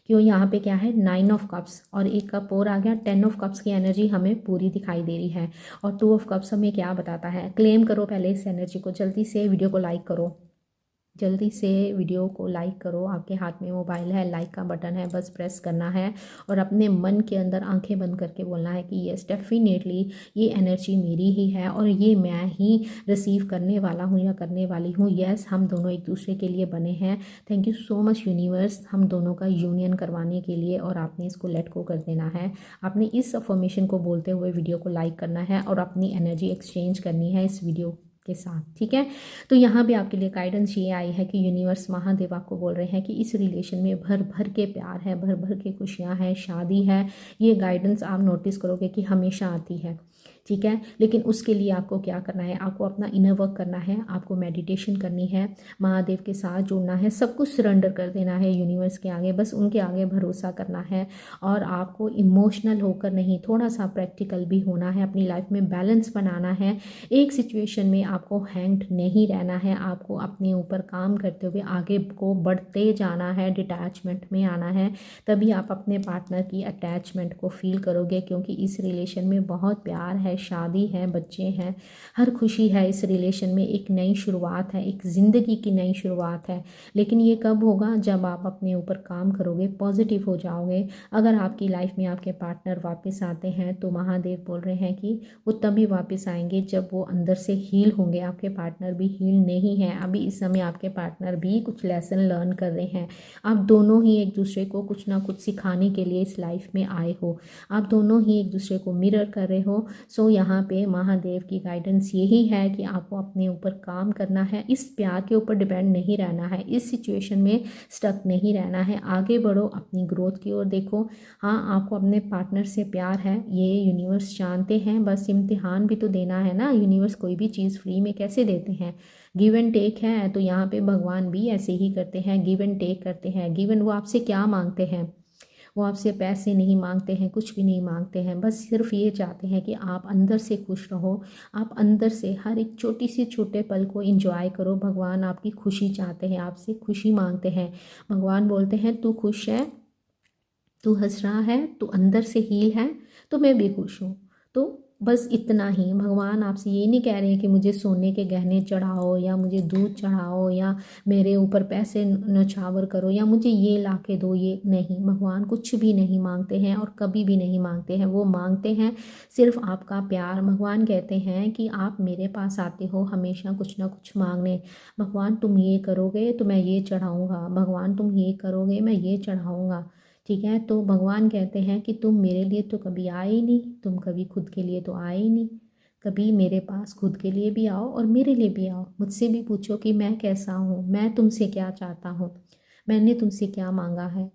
क्यों, यहाँ पे क्या है 9 ऑफ कप्स और एक कप और आ गया, 10 ऑफ कप्स की एनर्जी हमें पूरी दिखाई दे रही है। और 2 ऑफ कप्स हमें क्या बताता है। क्लेम करो पहले इस एनर्जी को, जल्दी से वीडियो को लाइक करो, जल्दी से वीडियो को लाइक करो। आपके हाथ में मोबाइल है, लाइक का बटन है, बस प्रेस करना है और अपने मन के अंदर आंखें बंद करके बोलना है कि यस डेफिनेटली ये एनर्जी मेरी ही है और ये मैं ही रिसीव करने वाला हूँ या करने वाली हूँ। यस, हम दोनों एक दूसरे के लिए बने हैं। Thank you so much universe, हम दोनों का यूनियन करवाने के लिए। और आपने इसको लेट गो कर देना है। आपने इस अफर्मेशन को बोलते हुए वीडियो को लाइक करना है और अपनी एनर्जी एक्सचेंज करनी है इस वीडियो के साथ, ठीक है। तो यहाँ पे आपके लिए गाइडेंस ये आई है कि यूनिवर्स महादेव आपको बोल रहे हैं कि इस रिलेशन में भर भर के प्यार है, भर भर के खुशियाँ हैं, शादी है। ये गाइडेंस आप नोटिस करोगे कि हमेशा आती है, ठीक है। लेकिन उसके लिए आपको क्या करना है, आपको अपना इनर वर्क करना है, आपको मेडिटेशन करनी है, महादेव के साथ जुड़ना है, सब कुछ सरेंडर कर देना है यूनिवर्स के आगे, बस उनके आगे भरोसा करना है। और आपको इमोशनल होकर नहीं, थोड़ा सा प्रैक्टिकल भी होना है, अपनी लाइफ में बैलेंस बनाना है। एक सिचुएशन में आपको हैंग्ड नहीं रहना है, आपको अपने ऊपर काम करते हुए आगे को बढ़ते जाना है, डिटैचमेंट में आना है। तभी आप अपने पार्टनर की अटैचमेंट को फील करोगे, क्योंकि इस रिलेशन में बहुत प्यार है, शादी है, बच्चे हैं, हर खुशी है इस रिलेशन में। एक नई शुरुआत है, एक ज़िंदगी की नई शुरुआत है। लेकिन ये कब होगा, जब आप अपने ऊपर काम करोगे, पॉजिटिव हो जाओगे। अगर आपकी लाइफ में आपके पार्टनर वापस आते हैं तो महादेव बोल रहे हैं कि वो तभी वापस आएंगे जब वो अंदर से हील होंगे। आपके पार्टनर भी हील नहीं है अभी, इस समय आपके पार्टनर भी कुछ लेसन लर्न कर रहे हैं। आप दोनों ही एक दूसरे को कुछ ना कुछ सिखाने के लिए इस लाइफ में आए हो, आप दोनों ही एक दूसरे को मिरर कर रहे हो। सो यहाँ पे महादेव की गाइडेंस यही है कि आपको अपने ऊपर काम करना है, इस प्यार के ऊपर डिपेंड नहीं रहना है, इस सिचुएशन में स्टक नहीं रहना है, आगे बढ़ो, अपनी ग्रोथ की ओर देखो। हाँ, आपको अपने पार्टनर से प्यार है, ये यूनिवर्स जानते हैं, बस इम्तिहान भी तो देना है ना। यूनिवर्स कोई भी चीज़ फ्री में कैसे देते हैं, गिव एंड टेक है। तो यहाँ पे भगवान भी ऐसे ही करते हैं, गिव एंड टेक करते हैं। गिवन, वो आपसे क्या मांगते हैं, वो आपसे पैसे नहीं मांगते हैं, कुछ भी नहीं मांगते हैं, बस सिर्फ ये चाहते हैं कि आप अंदर से खुश रहो, आप अंदर से हर एक छोटी सी छोटे पल को एंजॉय करो। भगवान आपकी खुशी चाहते हैं, आपसे खुशी मांगते हैं। भगवान बोलते हैं तू खुश है, तू हंस रहा है, तू अंदर से हील है, तो मैं भी खुश हूँ। तो बस इतना ही। भगवान आपसे ये नहीं कह रहे हैं कि मुझे सोने के गहने चढ़ाओ या मुझे दूध चढ़ाओ या मेरे ऊपर पैसे नछावर करो या मुझे ये ला के दो, ये नहीं। भगवान कुछ भी नहीं मांगते हैं और कभी भी नहीं मांगते हैं। वो मांगते हैं सिर्फ आपका प्यार। भगवान कहते हैं कि आप मेरे पास आते हो हमेशा कुछ ना कुछ मांगने। भगवान तुम ये करोगे तो मैं ये चढ़ाऊँगा, भगवान तुम ये करोगे मैं ये चढ़ाऊँगा। ठीक है, तो भगवान कहते हैं कि तुम मेरे लिए तो कभी आए ही नहीं, तुम कभी खुद के लिए तो आए ही नहीं। कभी मेरे पास खुद के लिए भी आओ और मेरे लिए भी आओ। मुझसे भी पूछो कि मैं कैसा हूँ, मैं तुमसे क्या चाहता हूँ, मैंने तुमसे क्या मांगा है।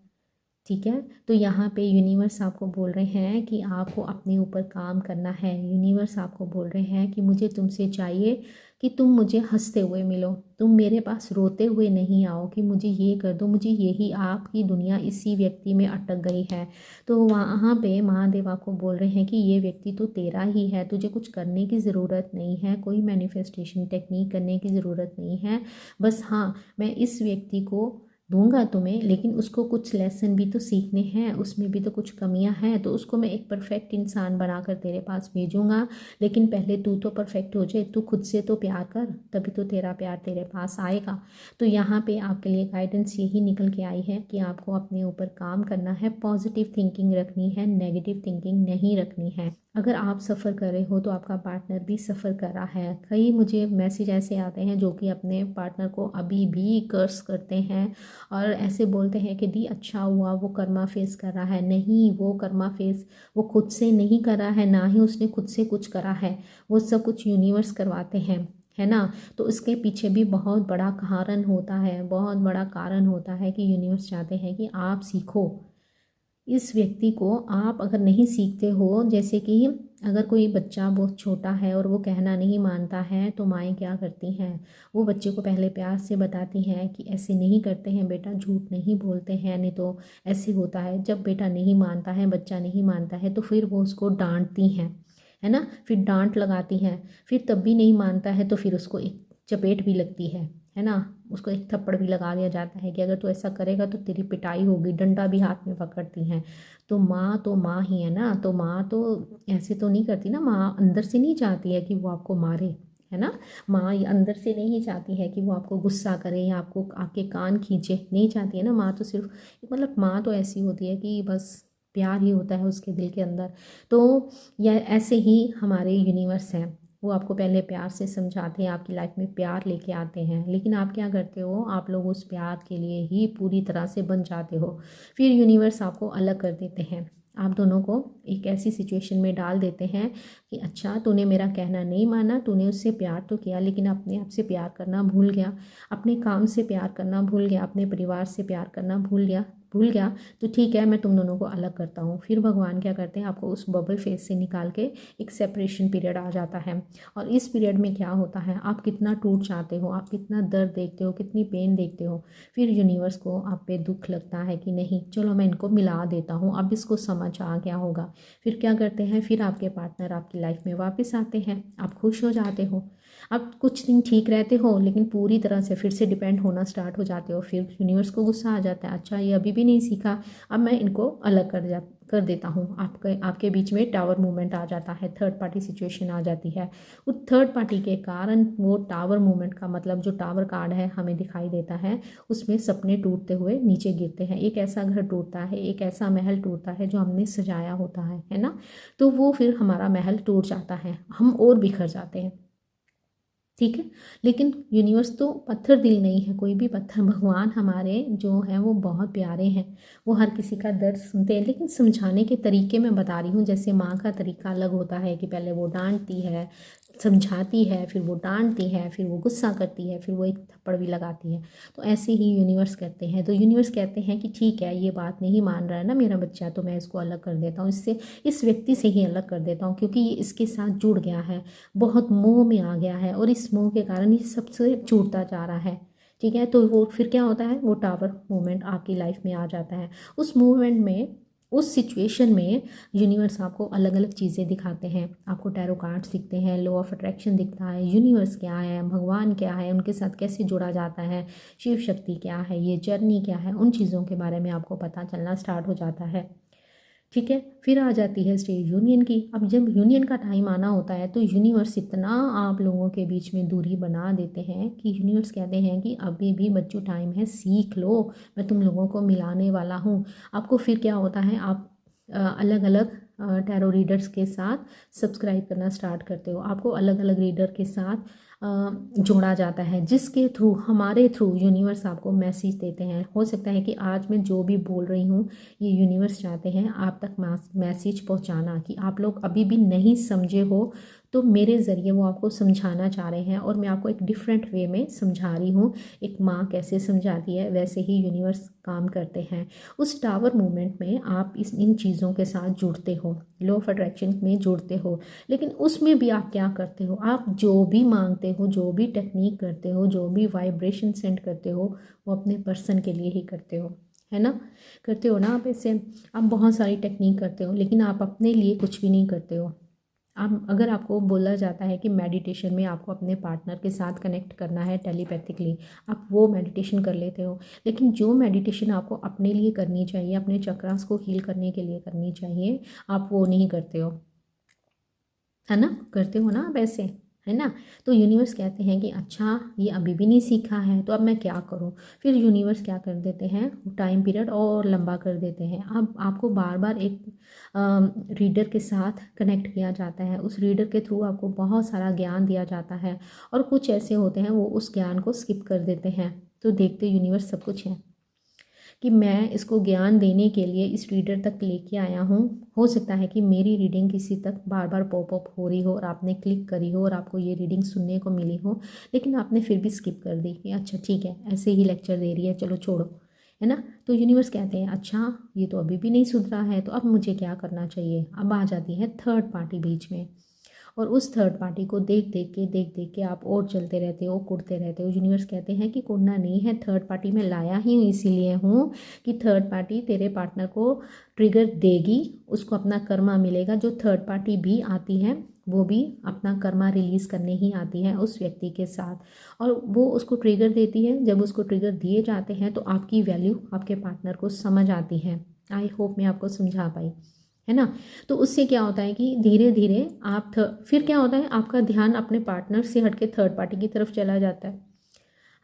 ठीक है, तो यहाँ पे यूनिवर्स आपको बोल रहे हैं कि आपको अपने ऊपर काम करना है। यूनिवर्स आपको बोल रहे हैं कि मुझे तुमसे चाहिए कि तुम मुझे हंसते हुए मिलो, तुम मेरे पास रोते हुए नहीं आओ कि मुझे ये कर दो, मुझे यही। आपकी दुनिया इसी व्यक्ति में अटक गई है। तो वहाँ पे महादेव आपको बोल रहे हैं कि ये व्यक्ति तो तेरा ही है, तुझे कुछ करने की ज़रूरत नहीं है, कोई मैनिफेस्टेशन टेक्निक करने की ज़रूरत नहीं है। बस हाँ, मैं इस व्यक्ति को दूंगा तुम्हें, लेकिन उसको कुछ लेसन भी तो सीखने हैं, उसमें भी तो कुछ कमियां हैं, तो उसको मैं एक परफेक्ट इंसान बनाकर तेरे पास भेजूंगा। लेकिन पहले तू तो परफेक्ट हो जाए, तू खुद से तो प्यार कर, तभी तो तेरा प्यार तेरे पास आएगा। तो यहाँ पे आपके लिए गाइडेंस यही निकल के आई है कि आपको अपने ऊपर काम करना है, पॉजिटिव थिंकिंग रखनी है, नेगेटिव थिंकिंग नहीं रखनी है। अगर आप सफ़र कर रहे हो तो आपका पार्टनर भी सफ़र कर रहा है। कई मुझे मैसेज ऐसे आते हैं जो कि अपने पार्टनर को अभी भी कर्स करते हैं और ऐसे बोलते हैं कि दी अच्छा हुआ वो कर्मा फेस कर रहा है। नहीं, वो कर्मा फेस वो खुद से नहीं कर रहा है, ना ही उसने खुद से कुछ करा है, वो सब कुछ यूनिवर्स करवाते हैं, है ना। तो उसके पीछे भी बहुत बड़ा कारण होता है, बहुत बड़ा कारण होता है कि यूनिवर्स चाहते हैं कि आप सीखो इस व्यक्ति को। आप अगर नहीं सीखते हो, जैसे कि अगर कोई बच्चा बहुत छोटा है और वो कहना नहीं मानता है तो माएँ क्या करती हैं, वो बच्चे को पहले प्यार से बताती हैं कि ऐसे नहीं करते हैं बेटा, झूठ नहीं बोलते हैं, नहीं तो ऐसे होता है। जब बेटा नहीं मानता है, बच्चा नहीं मानता है, तो फिर वो उसको डांटती हैं, है ना, फिर डांट लगाती हैं। फिर तब भी नहीं मानता है तो फिर उसको एक चपेट भी लगती है ना, उसको एक थप्पड़ भी लगा दिया जाता है कि अगर तू ऐसा करेगा तो तेरी पिटाई होगी, डंडा भी हाथ में पकड़ती हैं। तो माँ ही है ना, तो माँ तो ऐसे तो नहीं करती ना, माँ अंदर से नहीं चाहती है कि वो आपको मारे, है ना। माँ ये अंदर से नहीं चाहती है कि वो आपको गुस्सा करे या आपको आपके कान खींचे, नहीं चाहती है ना। माँ तो सिर्फ मतलब माँ तो ऐसी होती है कि बस प्यार ही होता है उसके दिल के अंदर। तो यह ऐसे ही हमारे यूनिवर्स हैं, वो आपको पहले प्यार से समझाते हैं, आपकी लाइफ में प्यार लेके आते हैं, लेकिन आप क्या करते हो, आप लोग उस प्यार के लिए ही पूरी तरह से बन जाते हो। फिर यूनिवर्स आपको अलग कर देते हैं, आप दोनों को एक ऐसी सिचुएशन में डाल देते हैं कि अच्छा तूने मेरा कहना नहीं माना, तूने उससे प्यार तो किया लेकिन अपने आप से प्यार करना भूल गया, अपने काम से प्यार करना भूल गया, अपने परिवार से प्यार करना भूल गया। तो ठीक है, मैं तुम दोनों को अलग करता हूँ। फिर भगवान क्या करते हैं, आपको उस बबल फेस से निकाल के एक सेपरेशन पीरियड आ जाता है। और इस पीरियड में क्या होता है, आप कितना टूट जाते हो, आप कितना दर्द देखते हो, कितनी पेन देखते हो। फिर यूनिवर्स को आप पे दुख लगता है कि नहीं चलो मैं इनको मिला देता हूँ, अब इसको समझ आ गया होगा। फिर क्या करते हैं, फिर आपके पार्टनर आपकी लाइफ में वापस आते हैं, आप खुश हो जाते हो। अब कुछ दिन ठीक रहते हो लेकिन पूरी तरह से फिर से डिपेंड होना स्टार्ट हो जाते हो। फिर यूनिवर्स को गुस्सा आ जाता है, अच्छा ये अभी भी नहीं सीखा, अब मैं इनको अलग कर देता हूँ। आपके बीच में टावर मूवमेंट आ जाता है, थर्ड पार्टी सिचुएशन आ जाती है। उस थर्ड पार्टी के कारण वो टावर मूवमेंट का मतलब जो टावर कार्ड है हमें दिखाई देता है, उसमें सपने टूटते हुए नीचे गिरते हैं। एक ऐसा घर टूटता है, एक ऐसा महल टूटता है जो हमने सजाया होता है ना। तो वो फिर हमारा महल टूट जाता है, हम और बिखर जाते हैं। ठीक है, लेकिन यूनिवर्स तो पत्थर दिल नहीं है, कोई भी पत्थर। भगवान हमारे जो हैं वो बहुत प्यारे हैं, वो हर किसी का दर्द सुनते हैं, लेकिन समझाने के तरीके मैं बता रही हूँ। जैसे माँ का तरीका अलग होता है कि पहले वो डांटती है, समझाती है, फिर वो डांटती है, फिर वो गुस्सा करती है, फिर वो एक थप्पड़ भी लगाती है। तो ऐसे ही यूनिवर्स करते हैं। तो यूनिवर्स कहते हैं कि ठीक है, ये बात नहीं मान रहा है ना मेरा बच्चा, तो मैं इसको अलग कर देता हूँ, इससे इस व्यक्ति से ही अलग कर देता हूँ, क्योंकि ये इसके साथ जुड़ गया है, बहुत मोह में आ गया है और इस मोह के कारण ये सबसे छूटता जा रहा है। ठीक है, तो वो फिर क्या होता है, वो टावर मूवमेंट आपकी लाइफ में आ जाता है। उस मूवमेंट में, उस सिचुएशन में यूनिवर्स आपको अलग अलग चीज़ें दिखाते हैं। आपको टैरो कार्ड्स दिखते हैं, लॉ ऑफ अट्रैक्शन दिखता है, यूनिवर्स क्या है, भगवान क्या है, उनके साथ कैसे जुड़ा जाता है, शिव शक्ति क्या है, ये जर्नी क्या है, उन चीज़ों के बारे में आपको पता चलना स्टार्ट हो जाता है। ठीक है। फिर आ जाती है स्टेज यूनियन की। अब जब यूनियन का टाइम आना होता है तो यूनिवर्स इतना आप लोगों के बीच में दूरी बना देते हैं कि यूनिवर्स कहते हैं कि अभी भी बच्चों टाइम है, सीख लो, मैं तुम लोगों को मिलाने वाला हूँ। आपको फिर क्या होता है, आप अलग अलग टैरो रीडर्स के साथ सब्सक्राइब करना स्टार्ट करते हो। आपको अलग अलग रीडर के साथ जोड़ा जाता है, जिसके थ्रू, हमारे थ्रू यूनिवर्स आपको मैसेज देते हैं। हो सकता है कि आज मैं जो भी बोल रही हूँ ये यूनिवर्स चाहते हैं आप तक मैसेज पहुँचाना, कि आप लोग अभी भी नहीं समझे हो तो मेरे ज़रिए वो आपको समझाना चाह रहे हैं, और मैं आपको एक डिफरेंट वे में समझा रही हूँ। एक माँ कैसे समझाती है वैसे ही यूनिवर्स काम करते हैं। उस टावर मूवमेंट में आप इन चीज़ों के साथ जुड़ते हो, लॉ ऑफ अट्रैक्शन में जुड़ते हो। लेकिन उसमें भी आप क्या करते हो, आप जो भी मांगते हो, जो भी टेक्निक करते हो, जो भी वाइब्रेशन सेंड करते हो, वो अपने पर्सन के लिए ही करते हो, है ना। करते हो ना आप ऐसे। आप बहुत सारी टेक्निक करते हो लेकिन आप अपने लिए कुछ भी नहीं करते हो। आप, अगर आपको बोला जाता है कि मेडिटेशन में आपको अपने पार्टनर के साथ कनेक्ट करना है टेलीपैथिकली, आप वो मेडिटेशन कर लेते हो। लेकिन जो मेडिटेशन आपको अपने लिए करनी चाहिए, अपने चक्रास को हील करने के लिए करनी चाहिए, आप वो नहीं करते हो, है ना। करते हो ना आप ऐसे, है ना। तो यूनिवर्स कहते हैं कि अच्छा ये अभी भी नहीं सीखा है तो अब मैं क्या करूं। फिर यूनिवर्स क्या कर देते हैं, टाइम पीरियड और लंबा कर देते हैं। अब आपको बार बार एक रीडर के साथ कनेक्ट किया जाता है, उस रीडर के थ्रू आपको बहुत सारा ज्ञान दिया जाता है, और कुछ ऐसे होते हैं वो उस ज्ञान को स्किप कर देते हैं। तो देखते यूनिवर्स सब कुछ है कि मैं इसको ज्ञान देने के लिए इस रीडर तक लेके आया हूँ। हो सकता है कि मेरी रीडिंग किसी तक बार बार पॉप अप हो रही हो और आपने क्लिक करी हो और आपको ये रीडिंग सुनने को मिली हो, लेकिन आपने फिर भी स्किप कर दी कि अच्छा ठीक है ऐसे ही लेक्चर दे रही है, चलो छोड़ो, है ना। तो यूनिवर्स कहते हैं अच्छा ये तो अभी भी नहीं सुधरा है, तो अब मुझे क्या करना चाहिए। अब आ जाती है थर्ड पार्टी बीच में, और उस थर्ड पार्टी को देख देख के आप और चलते रहते हो, कुड़ते रहते हो। यूनिवर्स कहते हैं कि कुड़ना नहीं है, थर्ड पार्टी में लाया ही इसीलिए हूँ कि थर्ड पार्टी तेरे पार्टनर को ट्रिगर देगी, उसको अपना कर्मा मिलेगा। जो थर्ड पार्टी भी आती है वो भी अपना कर्मा रिलीज़ करने ही आती है उस व्यक्ति के साथ, और वो उसको ट्रिगर देती है। जब उसको ट्रिगर दिए जाते हैं तो आपकी वैल्यू आपके पार्टनर को समझ आती है। आई होप मैं आपको समझा पाई, है ना। तो उससे क्या होता है कि धीरे धीरे आप फिर क्या होता है, आपका ध्यान अपने पार्टनर से हट के थर्ड पार्टी की तरफ चला जाता है।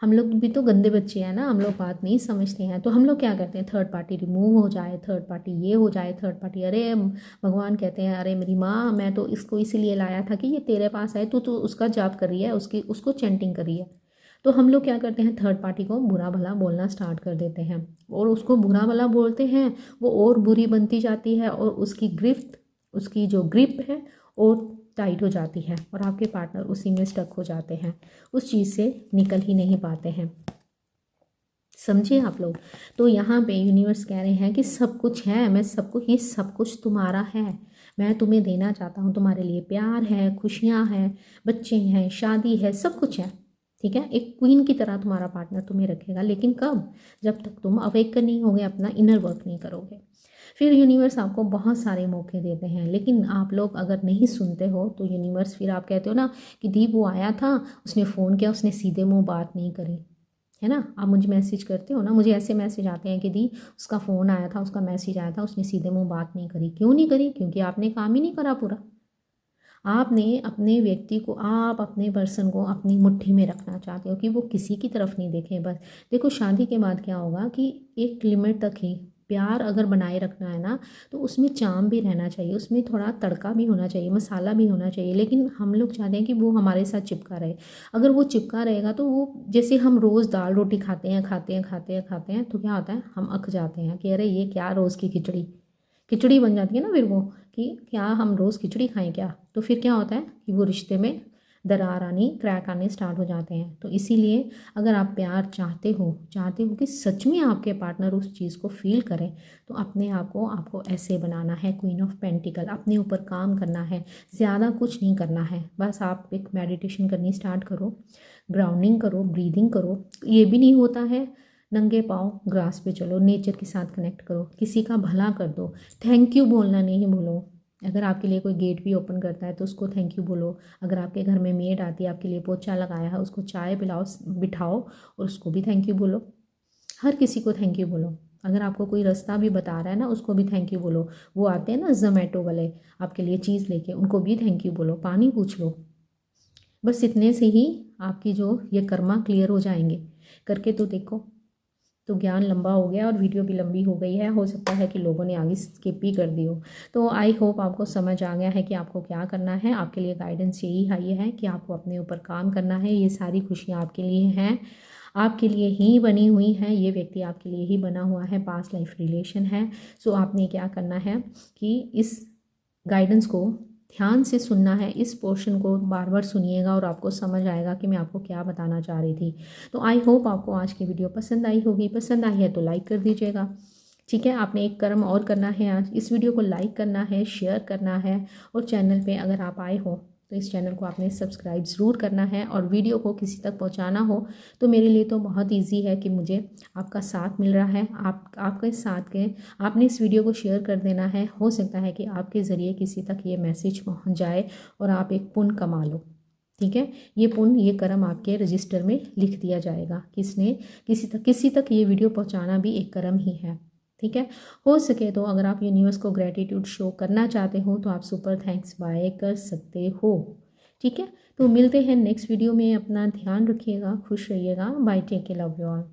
हम लोग भी तो गंदे बच्चे हैं ना, हम लोग बात नहीं समझते हैं, तो हम लोग क्या करते हैं, थर्ड पार्टी रिमूव हो जाए, थर्ड पार्टी ये हो जाए, थर्ड पार्टी, अरे भगवान कहते हैं अरे मेरी माँ मैं तो इसको इसीलिए लाया था कि ये तेरे पास आए, तो उसका जाप कर रही है, उसकी उसको चैंटिंग कर रही है। तो हम लोग क्या करते हैं, थर्ड पार्टी को बुरा भला बोलना स्टार्ट कर देते हैं, और उसको बुरा भला बोलते हैं, वो और बुरी बनती जाती है, और उसकी गिरफ्त, उसकी जो ग्रिप है और टाइट हो जाती है, और आपके पार्टनर उसी में स्टक हो जाते हैं, उस चीज़ से निकल ही नहीं पाते हैं। समझे आप लोग। तो यहाँ पे यूनिवर्स कह रहे हैं कि सब कुछ है, मैं सब कुछ, ये सब कुछ तुम्हारा है, मैं तुम्हें देना चाहता हूँ, तुम्हारे लिए प्यार है, खुशियाँ हैं, बच्चे हैं, शादी है, सब कुछ है। ठीक है, एक क्वीन की तरह तुम्हारा पार्टनर तुम्हें रखेगा, लेकिन कब, जब तक तुम अवेकन नहीं होगे, अपना इनर वर्क नहीं करोगे। फिर यूनिवर्स आपको बहुत सारे मौके देते हैं, लेकिन आप लोग अगर नहीं सुनते हो तो यूनिवर्स, फिर आप कहते हो ना कि दीप वो आया था, उसने फ़ोन किया, उसने सीधे मुंह बात नहीं करी, है ना। आप मुझे मैसेज करते हो ना, मुझे ऐसे मैसेज आते हैं कि दी उसका फ़ोन आया था, उसका मैसेज आया था, उसने सीधे मुंह बात नहीं करी। क्यों नहीं करी, क्योंकि आपने काम ही नहीं करा पूरा। आपने अपने व्यक्ति को, आप अपने पर्सन को अपनी मुट्ठी में रखना चाहते हो कि वो किसी की तरफ नहीं देखे बस। देखो शादी के बाद क्या होगा कि एक लिमिट तक ही प्यार अगर बनाए रखना है ना, तो उसमें चाम भी रहना चाहिए, उसमें थोड़ा तड़का भी होना चाहिए, मसाला भी होना चाहिए। लेकिन हम लोग चाहते हैं कि वो हमारे साथ चिपका रहे। अगर वो चिपका रहेगा तो वो, जैसे हम रोज़ दाल रोटी खाते हैं खाते हैं खाते हैं खाते हैं, तो क्या होता है, हम अक जाते हैं कि अरे ये क्या रोज़ की खिचड़ी, खिचड़ी बन जाती है ना फिर वो, कि क्या हम रोज़ खिचड़ी खाएं क्या। तो फिर क्या होता है कि वो रिश्ते में दरार आनी, क्रैक आने स्टार्ट हो जाते हैं। तो इसीलिए अगर आप प्यार चाहते हो कि सच में आपके पार्टनर उस चीज़ को फील करें, तो अपने आप को आपको ऐसे बनाना है, क्वीन ऑफ पेंटिकल, अपने ऊपर काम करना है, ज़्यादा कुछ नहीं करना है। बस आप एक मेडिटेशन करनी स्टार्ट करो, ग्राउंडिंग करो, ब्रीदिंग करो। ये भी नहीं होता है, नंगे पाँव ग्रास पे चलो, नेचर के साथ कनेक्ट करो, किसी का भला कर दो, थैंक यू बोलना नहीं भूलो। अगर आपके लिए कोई गेट भी ओपन करता है तो उसको थैंक यू बोलो। अगर आपके घर में मेड आती है, आपके लिए पोछा लगाया है, उसको चाय पिलाओ, बिठाओ और उसको भी थैंक यू बोलो। हर किसी को थैंक यू बोलो, अगर आपको कोई रास्ता भी बता रहा है ना, उसको भी थैंक यू बोलो। वो आते हैं ना ज़ोमैटो वाले आपके लिए चीज़ लेके, उनको भी थैंक यू बोलो, पानी पूछ लो। बस इतने से ही आपकी जो ये कर्मा क्लियर हो जाएंगे। करके तो देखो। तो ज्ञान लंबा हो गया और वीडियो भी लंबी हो गई है, हो सकता है कि लोगों ने आगे स्किप भी कर दी हो। तो आई होप आपको समझ आ गया है कि आपको क्या करना है। आपके लिए गाइडेंस यही आई है कि आपको अपने ऊपर काम करना है। ये सारी खुशियाँ आपके लिए हैं, आपके लिए ही बनी हुई हैं। ये व्यक्ति आपके लिए ही बना हुआ है, पास्ट लाइफ रिलेशन है। सो आपने क्या करना है कि इस गाइडेंस को ध्यान से सुनना है, इस पोर्शन को बार बार सुनिएगा और आपको समझ आएगा कि मैं आपको क्या बताना चाह रही थी। तो आई होप आपको आज की वीडियो पसंद आई होगी। पसंद आई है तो लाइक कर दीजिएगा। ठीक है, आपने एक कर्म और करना है आज, इस वीडियो को लाइक करना है, शेयर करना है, और चैनल पे अगर आप आए हो तो इस चैनल को आपने सब्सक्राइब ज़रूर करना है। और वीडियो को किसी तक पहुंचाना हो तो मेरे लिए तो बहुत इजी है कि मुझे आपका साथ मिल रहा है। आपके साथ के आपने इस वीडियो को शेयर कर देना है। हो सकता है कि आपके ज़रिए किसी तक ये मैसेज पहुंच जाए और आप एक पुण्य कमा लो। ठीक है, ये पुण्य, ये कर्म आपके रजिस्टर में लिख दिया जाएगा। किसी तक ये वीडियो पहुंचाना भी एक कर्म ही है। ठीक है, हो सके तो अगर आप यूनिवर्स को ग्रेटिट्यूड शो करना चाहते हो तो आप सुपर थैंक्स बाय कर सकते हो। ठीक है, तो मिलते हैं नेक्स्ट वीडियो में। अपना ध्यान रखिएगा, खुश रहिएगा। Bye, take care, love you all.